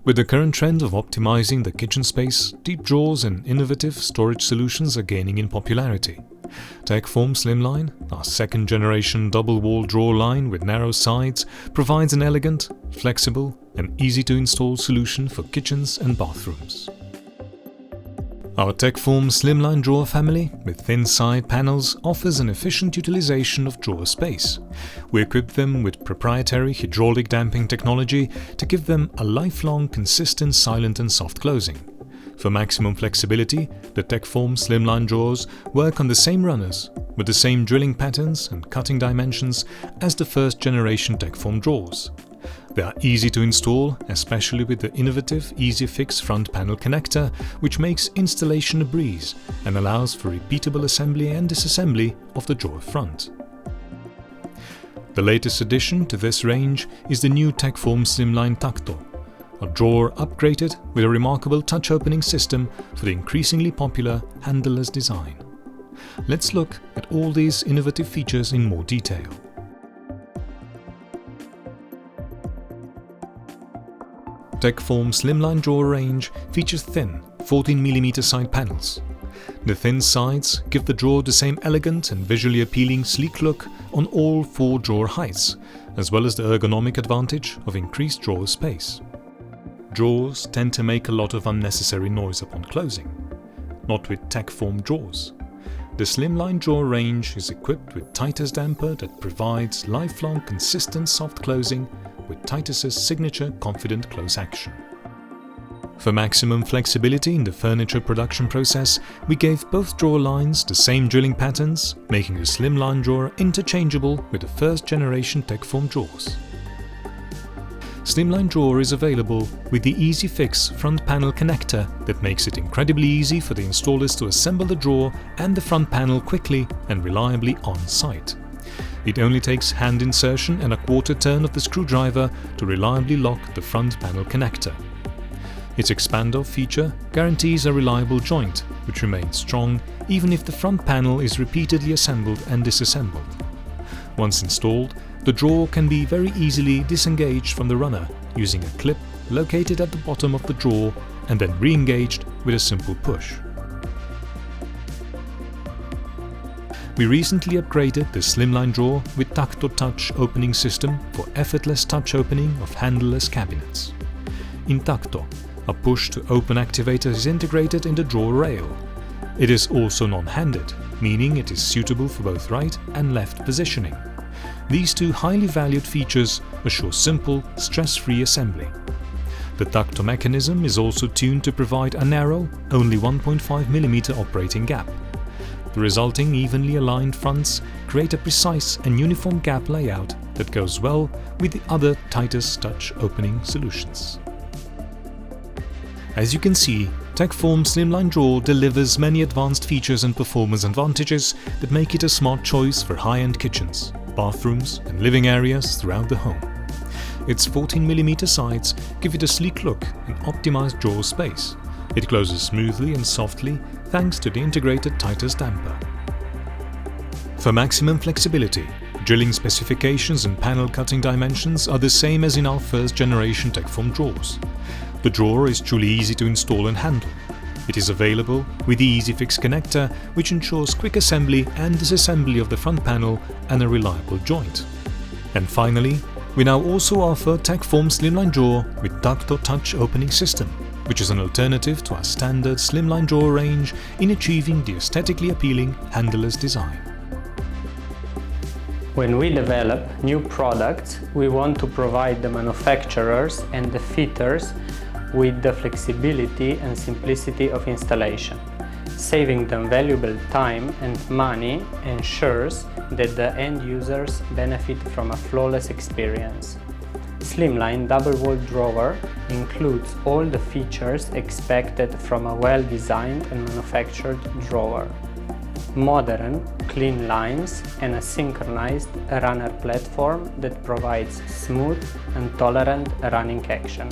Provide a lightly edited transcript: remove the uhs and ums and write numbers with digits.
With the current trend of optimizing the kitchen space, deep drawers and innovative storage solutions are gaining in popularity. Tekform Slimline, our second-generation double-wall drawer line with narrow sides, provides an elegant, flexible and easy-to-install solution for kitchens and bathrooms. Our Tekform Slimline drawer family with thin side panels offers an efficient utilization of drawer space. We equip them with proprietary hydraulic damping technology to give them a lifelong, consistent, silent and soft closing. For maximum flexibility, the Tekform Slimline drawers work on the same runners, with the same drilling patterns and cutting dimensions as the first-generation Tekform drawers. They are easy to install, especially with the innovative EasyFix front panel connector, which makes installation a breeze and allows for repeatable assembly and disassembly of the drawer front. The latest addition to this range is the new Tekform Slimline Duct, a drawer upgraded with a remarkable touch opening system for the increasingly popular handleless design. Let's look at all these innovative features in more detail. Tekform Slimline drawer range features thin 14mm side panels. The thin sides give the drawer the same elegant and visually appealing sleek look on all 4 drawer heights, as well as the ergonomic advantage of increased drawer space. Drawers tend to make a lot of unnecessary noise upon closing. Not with Tekform drawers. The Slimline drawer range is equipped with Titus damper that provides lifelong consistent soft closing with Titus's signature confident close action. For maximum flexibility in the furniture production process, we gave both drawer lines the same drilling patterns, making the Slimline drawer interchangeable with the first-generation Tekform drawers. Slimline drawer is available with the EasyFix front panel connector that makes it incredibly easy for the installers to assemble the drawer and the front panel quickly and reliably on-site. It only takes hand insertion and a quarter turn of the screwdriver to reliably lock the front panel connector. Its expander feature guarantees a reliable joint, which remains strong even if the front panel is repeatedly assembled and disassembled. Once installed, the drawer can be very easily disengaged from the runner using a clip located at the bottom of the drawer and then re-engaged with a simple push. We recently upgraded the Slimline drawer with Duct touch opening system for effortless touch opening of handleless cabinets. In Duct, a push-to-open activator is integrated in the drawer rail. It is also non-handed, meaning it is suitable for both right and left positioning. These 2 highly valued features assure simple, stress-free assembly. The Duct mechanism is also tuned to provide a narrow, only 1.5mm operating gap. The resulting evenly aligned fronts create a precise and uniform gap layout that goes well with the other Titus touch opening solutions. As you can see, Tekform Slimline drawer delivers many advanced features and performance advantages that make it a smart choice for high-end kitchens, bathrooms and living areas throughout the home. Its 14mm sides give it a sleek look and optimized drawer space. It closes smoothly and softly thanks to the integrated Titus damper. For maximum flexibility, drilling specifications and panel cutting dimensions are the same as in our first-generation Tekform drawers. The drawer is truly easy to install and handle. It is available with the EasyFix connector, which ensures quick assembly and disassembly of the front panel and a reliable joint. And finally, we now also offer Tekform Slimline drawer with Duct touch opening system, which is an alternative to our standard Slimline drawer range in achieving the aesthetically appealing handleless design. When we develop new products, we want to provide the manufacturers and the fitters with the flexibility and simplicity of installation. Saving them valuable time and money ensures that the end users benefit from a flawless experience. Slimline double-wall drawer includes all the features expected from a well-designed and manufactured drawer. Modern, clean lines and a synchronized runner platform that provides smooth and tolerant running action.